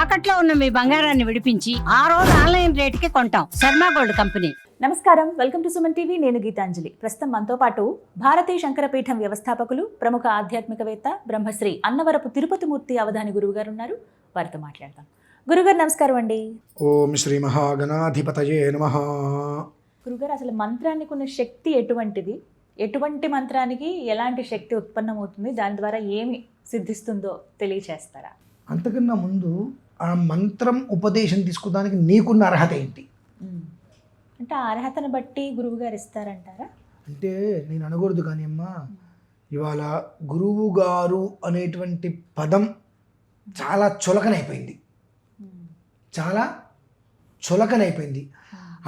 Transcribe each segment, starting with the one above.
తాకట్లో ఉన్న మీ బంగారాన్ని విడిపించి ఆ రోజు ఆన్లైన్ రేటుకి కొంటాం. Sharma gold company. నమస్కారం, వెల్కమ్ టు సుమన్ టీవీ. నేను గీతాంజలి. ప్రస్తుతం మనతో పాటు భారతీయ శంకరపీఠం వ్యవస్థాపకులు, ప్రముఖ ఆధ్యాత్మికవేత్త, బ్రహ్మశ్రీ అన్నవరపు తిరుపతి మూర్తి అవధాని గురువు గారు ఉన్నారు. వారితో మాట్లాడదాం. గురుగారు నమస్కారం అండి. ఓం శ్రీ మహాగణాధిపతయే నమః. గురుగారు, అసలు మంత్రానికి ఉన్న శక్తి ఎటువంటిది? ఎటువంటి మంత్రానికి ఎలాంటి శక్తి ఉత్పన్నమవుతుంది? దాని ద్వారా ఏమి సిద్ధిస్తుందో తెలియచేస్తారా? అంతకన్నా ముందు ఆ మంత్రం ఉపదేశం తీసుకోవడానికి నీకున్న అర్హత ఏంటి అంటే ఆ అర్హతను బట్టి గురువు గారు ఇస్తారంటారా? అంటే నేను అనకూడదు కానీ అమ్మా, ఇవాళ గురువు గారు అనేటువంటి పదం చాలా చులకనైపోయింది. చాలా చులకనైపోయింది.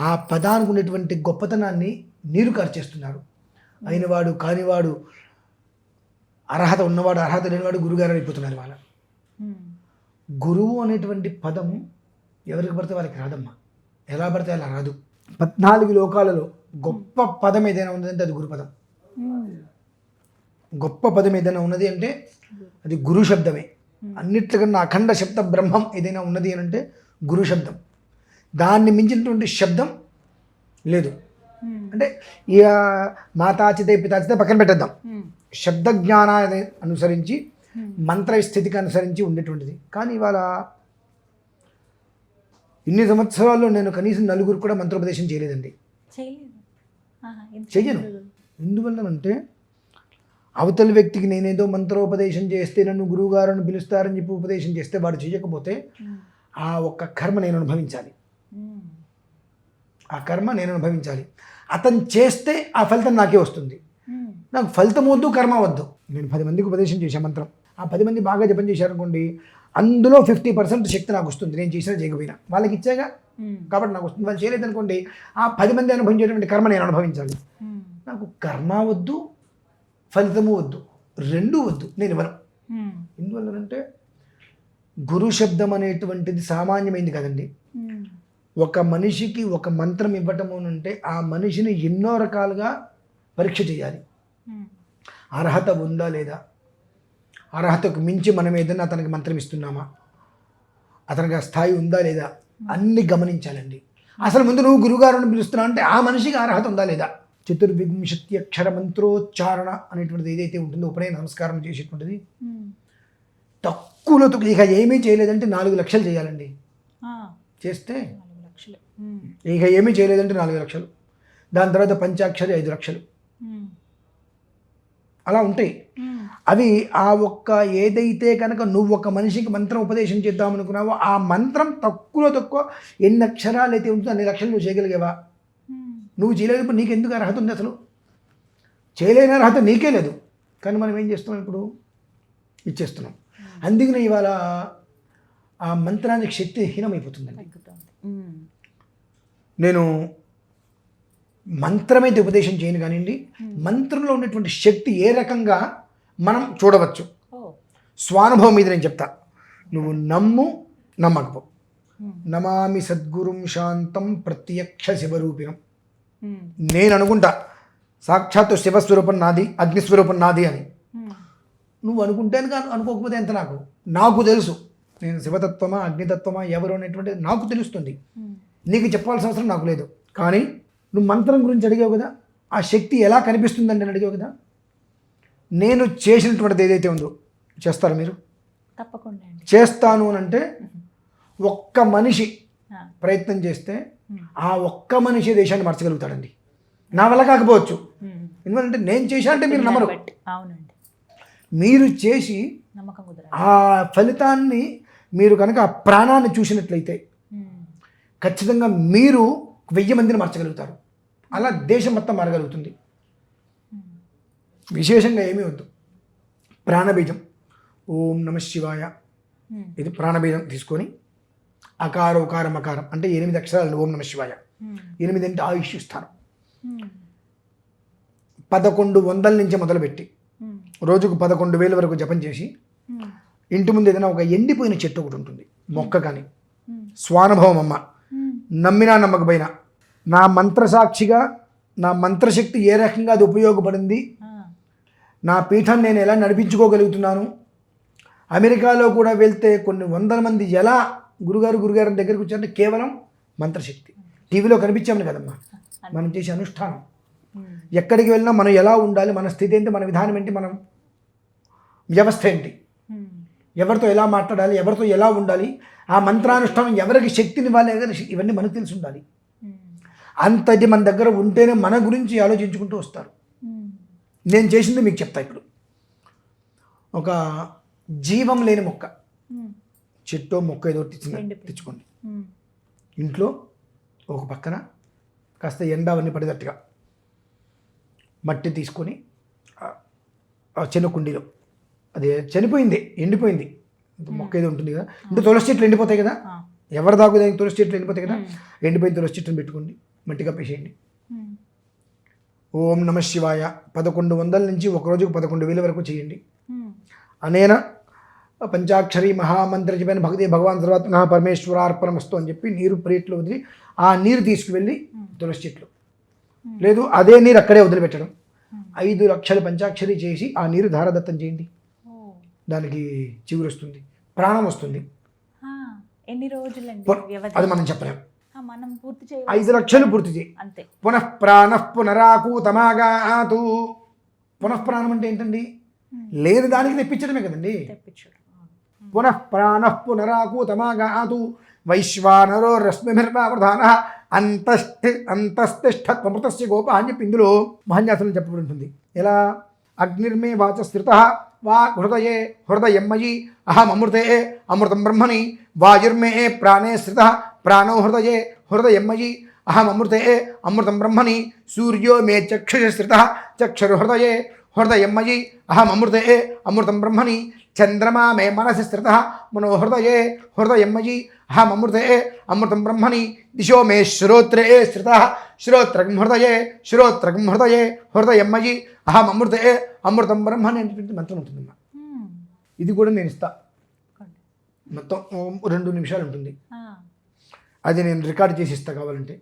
ఆ పదానికి ఉన్నటువంటి గొప్పతనాన్ని నీరు కార్చేస్తున్నారు. అయినవాడు కానివాడు, అర్హత ఉన్నవాడు అర్హత లేనివాడు గురుగారు అయిపోతున్నారు. వాళ్ళ గురువు అనేటువంటి పదం ఎవరికి పడితే వాళ్ళకి రాదమ్మా. ఎలా పడితే అలా రాదు. 14 లోకాలలో గొప్ప పదం ఏదైనా ఉన్నదంటే అది గురు పదం. గొప్ప పదం ఏదైనా ఉన్నది అంటే అది గురు శబ్దమే. అన్నిట్లకన్నా అఖండ శబ్ద బ్రహ్మం ఏదైనా ఉన్నది అని అంటే గురు శబ్దం. దాన్ని మించినటువంటి శబ్దం లేదు. అంటే ఇక మాతాచితే పితాచితే పక్కన పెట్టేద్దాం. శబ్ద జ్ఞానాన్ని అనుసరించి, మంత్ర స్థితికి అనుసరించి ఉండేటువంటిది. కానీ ఇవాళ ఇన్ని సంవత్సరాల్లో నేను కనీసం 4 కూడా మంత్రోపదేశం చేయలేదండి. చెయ్యను. ఎందువల్లనంటే అవతల వ్యక్తికి నేనేదో మంత్రోపదేశం చేస్తే నన్ను గురువుగారు పిలుస్తారని చెప్పి ఉపదేశం చేస్తే వాడు చేయకపోతే ఆ ఒక్క కర్మ నేను అనుభవించాలి. ఆ కర్మ నేను అనుభవించాలి. అతను చేస్తే ఆ ఫలితం నాకే వస్తుంది. నాకు ఫలితం వద్దు, కర్మ వద్దు. నేను 10 మందికి ఉపదేశం చేశాను మంత్రం. ఆ 10 మంది బాగా జపం చేశారనుకోండి, అందులో 50% శక్తి నాకు వస్తుంది. నేను చేసినా చేయకపోయినా వాళ్ళకి ఇచ్చాగా, కాబట్టి నాకు వస్తుంది. వాళ్ళు చేయలేదనుకోండి, ఆ 10 మంది అనుభవించేటువంటి కర్మ నేను అనుభవించాలి. నాకు కర్మ వద్దు, ఫలితము వద్దు, రెండూ వద్దు, నేను ఇవ్వను. ఎందువల్లనంటే గురు శబ్దం అనేటువంటిది సామాన్యమైంది కదండి. ఒక మనిషికి ఒక మంత్రం ఇవ్వటము అంటే ఆ మనిషిని ఎన్నో రకాలుగా పరీక్ష చేయాలి. అర్హత ఉందా లేదా, అర్హతకు మించి మనం ఏదైనా అతనికి మంత్రం ఇస్తున్నామా, అతనికి ఆ స్థాయి ఉందా లేదా, అన్ని గమనించాలండి. అసలు ముందు నువ్వు గురుగారుని పిలుస్తున్నావు అంటే ఆ మనిషికి అర్హత ఉందా లేదా. 14 అక్షర మంత్రోచ్చారణ అనేటువంటిది ఏదైతే ఉంటుందో, ఉపనయన నమస్కారం చేసేటువంటిది తక్కువలో ఇక ఏమీ చేయలేదంటే 4 లక్షలు చేయాలండి. చేస్తే ఇక ఏమీ చేయలేదంటే 4 లక్షలు. దాని తర్వాత పంచాక్షరి 5 లక్షలు అలా ఉంటాయి. అవి ఆ ఒక్క ఏదైతే కనుక నువ్వు ఒక మనిషికి మంత్రం ఉపదేశం చేద్దామనుకున్నావో ఆ మంత్రం తక్కువలో తక్కువ ఎన్ని అక్షరాలు అయితే ఉంటుందో అన్ని లక్షలు నువ్వు చేయగలిగేవా? నువ్వు చేయలేకపోతే నీకు ఎందుకు అర్హత ఉంది? అసలు చేయలేని అర్హత నీకే లేదు. కానీ మనం ఏం చేస్తున్నాం, ఇప్పుడు ఇచ్చేస్తున్నాం. అందుకనే ఇవాళ ఆ మంత్రానికి శక్తి హీనమైపోతుందండి. నేను మంత్రమైతే ఉపదేశం చేయను కానివ్వండి, మంత్రంలో ఉన్నటువంటి శక్తి ఏ రకంగా మనం చూడవచ్చు. స్వానుభవం మీద నేను చెప్తా, నువ్వు నమ్ము నమ్మకపో. నమామి సద్గురుం శాంతం ప్రత్యక్ష శివరూపిణం. నేను అనుకుంటా సాక్షాత్తు శివస్వరూపం నాది, అగ్నిస్వరూపం నాది అని. నువ్వు అనుకుంటేనే కానీ అనుకోకపోతే ఎంత నాకు తెలుసు. నేను శివతత్వమా అగ్నితత్వమా ఎవరు అనేటువంటిది నాకు తెలుస్తుంది. నీకు చెప్పాల్సిన అవసరం నాకు లేదు. కానీ నువ్వు మంత్రం గురించి అడిగావు కదా, ఆ శక్తి ఎలా కనిపిస్తుందండి అని అడిగావు కదా. నేను చేసినటువంటిది ఏదైతే ఉందో చేస్తారా మీరు? తప్పకుండా చేస్తాను అని అంటే ఒక్క మనిషి ప్రయత్నం చేస్తే ఆ ఒక్క మనిషి దేశాన్ని మార్చగలుగుతాడండి. నా వల్ల కాకపోవచ్చు. ఎందుకంటే నేను చేశానంటే మీరు నమ్మరు. మీరు చేసి ఆ ఫలితాన్ని మీరు కనుక ఆ ప్రాణాన్ని చూసినట్లయితే ఖచ్చితంగా మీరు 1000 మందిని మార్చగలుగుతారు. అలా దేశం మొత్తం మారగలుగుతుంది. విశేషంగా ఏమీ వద్దు. ప్రాణబీజం ఓం నమ శివాయ, ఇది ప్రాణబీజం తీసుకొని అకార ఉకారం మకారం అంటే 8 అక్షరాలు ఓం నమ శివాయ. 8 అంటే ఆయుష్ స్థానం. 1100 నుంచి మొదలుపెట్టి రోజుకు 11,000 వరకు జపం చేసి ఇంటి ముందు ఏదైనా ఒక ఎండిపోయిన చెట్టు ఒకటి ఉంటుంది, మొక్క కానీ. స్వానుభవం అమ్మ, నమ్మినా నమ్మకపోయినా నా మంత్రసాక్షిగా నా మంత్రశక్తి ఏ రకంగా అది ఉపయోగపడింది, నా పీఠాన్ని నేను ఎలా నడిపించుకోగలుగుతున్నాను, అమెరికాలో కూడా వెళ్తే కొన్ని వందల మంది ఎలా గురుగారు దగ్గరికి వచ్చారంటే కేవలం మంత్రశక్తి. టీవీలో కనిపించాము కదమ్మా, మనం చేసే అనుష్ఠానం. ఎక్కడికి వెళ్ళినా మనం ఎలా ఉండాలి, మన స్థితి ఏంటి, మన విధానం ఏంటి, మన వ్యవస్థ ఏంటి, ఎవరితో ఎలా మాట్లాడాలి, ఎవరితో ఎలా ఉండాలి, ఆ మంత్రానుష్ఠానం ఎవరికి శక్తిని ఇవ్వాలి, ఇవన్నీ మనకు తెలిసి ఉండాలి. అంతది మన దగ్గర ఉంటేనే మన గురించి ఆలోచించుకుంటూ వస్తారు. నేను చేసింది మీకు చెప్తా. ఇప్పుడు ఒక జీవం లేని మొక్క, చెట్టు మొక్క ఏదో తెచ్చుకోండి. ఇంట్లో ఒక పక్కన కాస్త ఎండ అవన్నీ పడేటట్టుగా మట్టి తీసుకొని చిన్న కుండీలో, అది చనిపోయింది, ఎండిపోయింది మొక్క ఏదో ఉంటుంది కదా, అంటే తులసి చెట్లు ఎండిపోతాయి కదా, ఎవరు దాగుదానికి తులసి చెట్లు ఎండిపోతాయి కదా, ఎండిపోయిన తులసి చెట్టుని పెట్టుకోండి, మట్టి కప్పేసేయండి. ఓం నమ శివాయ 1100 నుంచి ఒక రోజుకు 11,000 వరకు చేయండి. అనేన పంచాక్షరి మహామంత్ర చెప్పిన భక్తి భగవాన్ సర్వాత్మన పరమేశ్వరార్పణమస్తు అని చెప్పి నీరు ప్లేట్లో వదిలి ఆ నీరు తీసుకువెళ్ళి తులసి చెట్లు, లేదు అదే నీరు అక్కడే వదిలిపెట్టడం. 5 లక్షల పంచాక్షరి చేసి ఆ నీరు ధారదత్తం చేయండి. దానికి చిగురు వస్తుంది, ప్రాణం వస్తుంది. ఎన్ని రోజులండి అది మనం చెప్పలేం. మనం పూర్తి చేయ 5 లక్షలు పూర్తి చేయి. అంతే. పునఃప్రాణ పునరాకూతమాగాతు. పునఃప్రాణం అంటే ఏంటండి? లేని దానికి తెప్పించడమే కదండి. పునఃప్రాణ పునరాకూతమాగాతు వైశ్వానరో రశ్మిర్వావధాన అంతస్థిష్ఠత్వమృతస్య గోప అని చెప్పి ఇందులో మహన్యాసనం చెప్పబడి ఉంటుంది. ఎలా? అగ్నిర్మే వాచ స్థిత వా హృదయే హృదయమ్మయి అహం అమృతే అమృతం బ్రహ్మణి వాయుర్మే ప్రాణే స్థిత ప్రాణో హృదయే హృదయమ్మయి అహం అమృతే అమృతం బ్రహ్మణి సూర్యో మే చక్షుష స్థిత చక్షుర్హృదయే హృదయమ్మయి అహం అమృతే అమృతం బ్రహ్మణి చంద్రమా మే మనసి స్థిత మనో హృదయే హృదయమ్మయి అహం అమృతే అమృతం బ్రహ్మణి దిశో మే శ్రోత్రే స్థిత శ్రోత్రం హృదయే శ్రోత్రం హృదయే హృదయమ్మయి అహం అమృతే అమృతం బ్రహ్మణి అనేటువంటి మంత్రం ఉంటుంది. ఇది కూడా నేను ఇస్తా. మొత్తం 2 నిమిషాలు ఉంటుంది. అది నేను రికార్డ్ చేసి ఇస్తా కావాలంటే.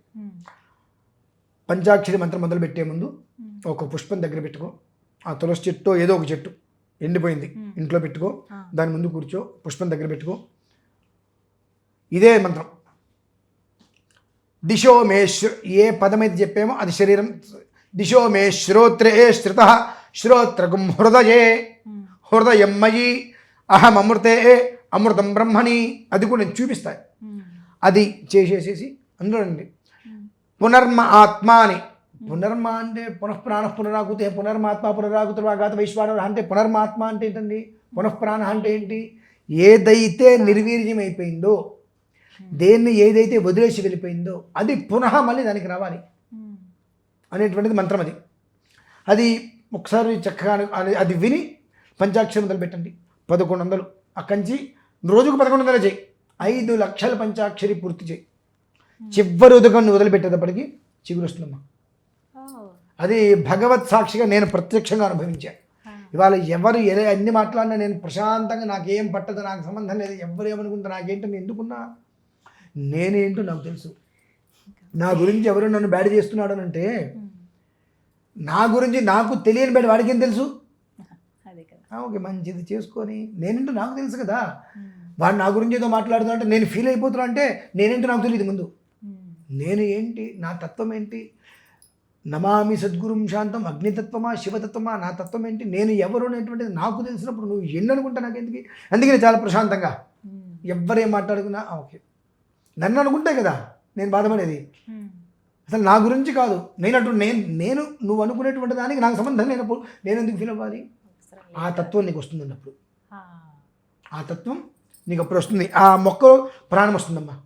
పంచాక్షరి మంత్రం మొదలుపెట్టే ముందు ఒక పుష్పం దగ్గర పెట్టుకో, ఆ తులసి చెట్టు ఏదో ఒక చెట్టు ఎండిపోయింది ఇంట్లో పెట్టుకో, దాని ముందు కూర్చో, పుష్పం దగ్గర పెట్టుకో, ఇదే మంత్రం. దిశో మే ఏ పదమైతే చెప్పామో అది శరీరం. దిశో మే శ్రోత్రే స్థిత శ్రోత్రగం హృదయే హృదయమ్మయి అహం అమృతే అమృతం బ్రహ్మణి. అది కూడా నేను చూపిస్తాను. అది చేసేసేసి అందులోనండి పునర్మ ఆత్మాని. పునర్మ అంటే పునఃప్రాణ పునరాకుతే పునర్మాత్మ పునరాకుతగాత వైశ్వానర అంటే పునర్మాత్మ అంటే ఏంటండి? పునఃప్రాణ అంటే ఏంటి? ఏదైతే నిర్వీర్యం అయిపోయిందో, దేన్ని ఏదైతే వదిలేసి వెళ్ళిపోయిందో అది పునః మళ్ళీ దానికి రావాలి అనేటువంటిది మంత్రం. అది ఒకసారి చక్కగా అది విని పంచాక్షరి మొదలు పెట్టండి. 1100 అక్కడి నుంచి రోజుకు 1100 చేయి. 5 లక్షల పంచాక్షరి పూర్తి చేయి. చివరి ఉదకాన్ని వదిలిపెట్టేటప్పటికి చిగురు వస్తుందమ్మా. అది భగవత్ సాక్షిగా నేను ప్రత్యక్షంగా అనుభవించాను. ఇవాళ ఎవరు అన్ని మాట్లాడినా నేను ప్రశాంతంగా, నాకేం పట్టదు, నాకు సంబంధం లేదు, ఎవరు ఏమనుకుంటా నాకేంటో, నేను ఎందుకున్నా నేనేంటో నాకు తెలుసు. నా గురించి ఎవరు నన్ను బ్యాడ్ చేస్తున్నాడు అని అంటే, నా గురించి నాకు తెలియని బ్యాడ్ వాడికి ఏం తెలుసు? ఓకే, మంచిది చేసుకొని నేనేంటో నాకు తెలుసు కదా. వాడు నా గురించి ఏదో మాట్లాడుతున్నా అంటే నేను ఫీల్ అయిపోతున్నా అంటే నేనేంటో నాకు తెలియదు ముందు. నేను ఏంటి, నా తత్వం ఏంటి? నమామి సద్గురుం శాంతం అగ్నితత్వమా శివతత్వమా, నా తత్వం ఏంటి, నేను ఎవరు అనేటువంటిది నాకు తెలిసినప్పుడు నువ్వు ఎన్ని అనుకుంటా నాకెందుకు? అందుకని చాలా ప్రశాంతంగా ఎవరేం మాట్లాడుకున్నా ఓకే. నన్ను అనుకుంటే కదా నేను బాధపడేది, అసలు నా గురించి కాదు. నేను నువ్వు అనుకునేటువంటి దానికి నాకు సంబంధం లేనప్పుడు నేను ఎందుకు ఫీల్ అవ్వాలి? ఆ తత్వం నీకు వస్తుంది అన్నప్పుడు, ఆ తత్వం నీకు అప్పుడు వస్తుంది. ఆ మొక్కలో ప్రాణం వస్తుందమ్మా.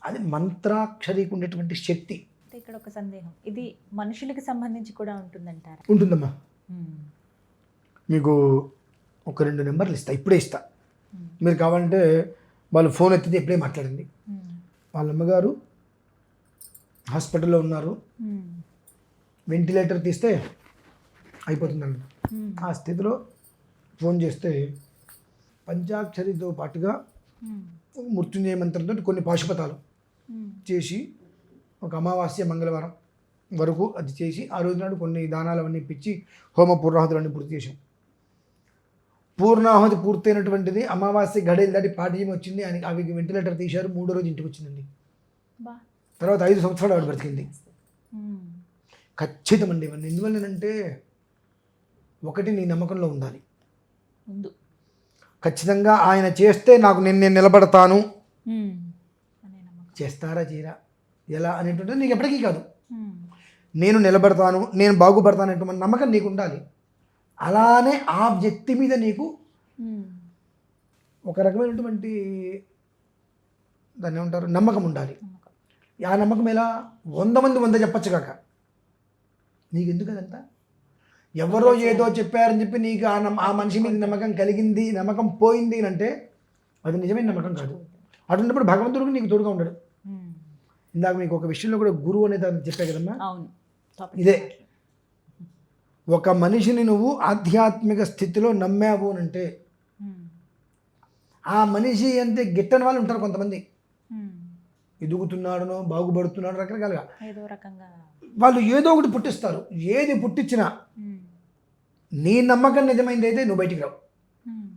అది మంత్రాక్షరికి ఉండేటువంటి శక్తి. ఇక్కడ ఒక సందేహం, ఇది మనుషులకి సంబంధించి కూడా ఉంటుందంటారా? ఉంటుందమ్మా. మీకు ఒక 2 నెంబర్లు ఇస్తా, ఇప్పుడే ఇస్తా. మీరు కావాలంటే వాళ్ళు ఫోన్ ఎత్తితే ఇప్పుడే మాట్లాడండి. వాళ్ళ అమ్మగారు హాస్పిటల్లో ఉన్నారు, వెంటిలేటర్ తీస్తే అయిపోతుందండి. ఆ స్థితిలో ఫోన్ చేస్తే పంచాక్షరితో పాటుగా మృత్యుంజయ మంత్రంతో కొన్ని పాశుపతాలు చేసి ఒక అమావాస్య మంగళవారం వరకు అది చేసి ఆ రోజు నాడు కొన్ని దానాలు అవన్నీ ఇప్పించి హోమ పూర్వాహుతులన్నీ పూర్తి చేసాం. పూర్ణాహుతి పూర్తయినటువంటిది, అమావాస్య గడియలు దాటి పాఠ్యం వచ్చింది, ఆయనకి అవి వెంటిలేటర్ తీశారు, 3వ రోజు ఇంటికి వచ్చిందండి. బా తర్వాత 5 సంవత్సరాలు ఆవిడ బ్రతికింది. మ్మ్. ఖచ్చితం అండి ఇవన్నీ. ఎందువల్లనంటే ఒకటి నీ నమ్మకంలో ఉండాలి. ముందు ఖచ్చితంగా ఆయన చేస్తే నాకు నేను నిలబడతాను, మ్మ్. అనే నమ్మకం. చేస్తారా చేయరా ఎలా అనేటువంటిది నీకు ఎప్పటికీ కాదు. మ్మ్. నేను నిలబడతాను, నేను బాగుపడతాను అనేటువంటి నమ్మకం నీకు ఉండాలి. అలానే ఆ వ్యక్తి మీద నీకు మ్మ్. ఒక రకమైనటువంటి దాన్ని ఏమంటారు, నమ్మకం ఉండాలి. నమ్మకం. ఆ నమ్మకం ఎలా 100 మంది 100 చెప్పచ్చు కాక నీకు ఎందుకు అదంతా, ఎవరో ఏదో చెప్పారని చెప్పి నీకు ఆ మనిషి మీద నమ్మకం కలిగింది, నమ్మకం పోయింది అంటే అది నిజమైన నమ్మకం కాదు. అటువంటిప్పుడు భగవంతుడికి నీకు తోడుగా ఉండడు. మ్మ్. ఇందాక మీకు ఒక విషయంలో కూడా గురువు అనేది దాన్ని చెప్పా కదమ్మా, అవును. టాపిక్ ఇదే. ఒక మనిషిని నువ్వు ఆధ్యాత్మిక స్థితిలో నమ్మావు అని అంటే మ్మ్. ఆ మనిషి అంటే గిట్టని వాళ్ళు ఉంటారు కొంతమంది, మ్మ్. ఎదుగుతున్నాడనో బాగుపడుతున్నాడు రకరకాలుగా ఏదో రకంగా వాళ్ళు ఏదో ఒకటి పుట్టిస్తారు. ఏది పుట్టించినా మ్మ్. నీ నమ్మకం నిజమైంది అయితే నువ్వు బయటికి రావు. మ్మ్.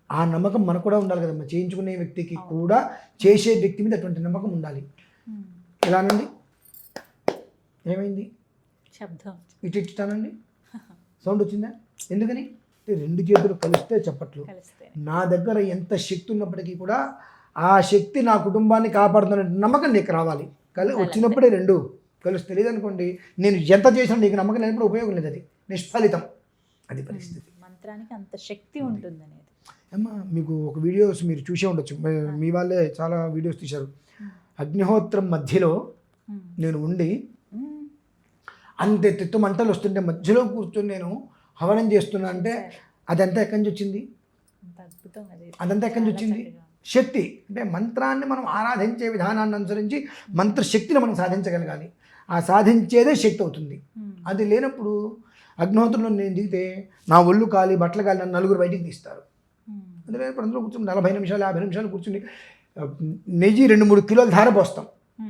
ఆ నమ్మకం మనకు కూడా ఉండాలి కదమ్మా. చేయించుకునే వ్యక్తికి కూడా చేసే వ్యక్తి మీద అటువంటి నమ్మకం ఉండాలి. మ్మ్. ఎలానండి, ఏమైంది, శబ్దం. ఇటు ఇచ్చుతానండి, సౌండ్ వచ్చిందా, ఎందుకని అంటే 2 చేతులు కలిస్తే చప్పట్లు. కలిస్తే నా దగ్గర ఎంత శక్తి ఉన్నప్పటికీ కూడా ఆ శక్తి నా కుటుంబాన్ని కాపాడుతున్న నమ్మకం నీకు రావాలి. వచ్చినప్పుడే 2 కలుస్తే. లేదనుకోండి నేను ఎంత చేసినా నీకు నమ్మకం లేనప్పుడు ఉపయోగం లేదు, అది నిష్ఫలితం. అది పరిస్థితి. మంత్రానికి అంత శక్తి ఉంటుంది అనేది. అమ్మా మీకు ఒక వీడియోస్ మీరు చూసే ఉండొచ్చు, మీ వాళ్ళే చాలా వీడియోస్ తీశారు. అగ్నిహోత్రం మధ్యలో మ్మ్. నేను ఉండి మ్మ్. అంత ఎత్తు మంటలు వస్తుంటే మధ్యలో కూర్చొని నేను హవనం చేస్తున్నా అంటే అదంతా ఎక్కడి నుంచి వచ్చింది, అంత అద్భుతం అది. అదంతా ఎక్కడి నుంచి వచ్చింది, శక్తి. అంటే మంత్రాన్ని మనం ఆరాధించే విధానాన్ని అనుసరించి మంత్రశక్తిని మనం సాధించగలగాలి. ఆ సాధించేదే శక్తి అవుతుంది. మ్మ్. అది లేనప్పుడు అగ్నిహోత్రంలో నేను దిగితే నా ఒళ్ళు కాలి బట్టలు కాలి నన్ను 4 బయటికి తీస్తారు. మ్మ్. అందులో కూర్చొని 40 నిమిషాలు 50 నిమిషాలు కూర్చుని నెయ్యి 2-3 కిలోలు ధార పోస్తాం.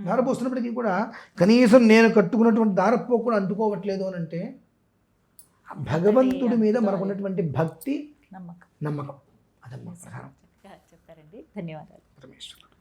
ధార పోస్తున్నప్పటికీ కూడా కనీసం నేను కట్టుకున్నటువంటి దారపో కూడా అంటుకోవట్లేదు అని అంటే భగవంతుడి మీద మనకు ఉన్నటువంటి భక్తి, నమ్మకం అదమ్మా ప్రధానం. చెప్పారండి. ధన్యవాదాలు. పరమేశ్వరుడు.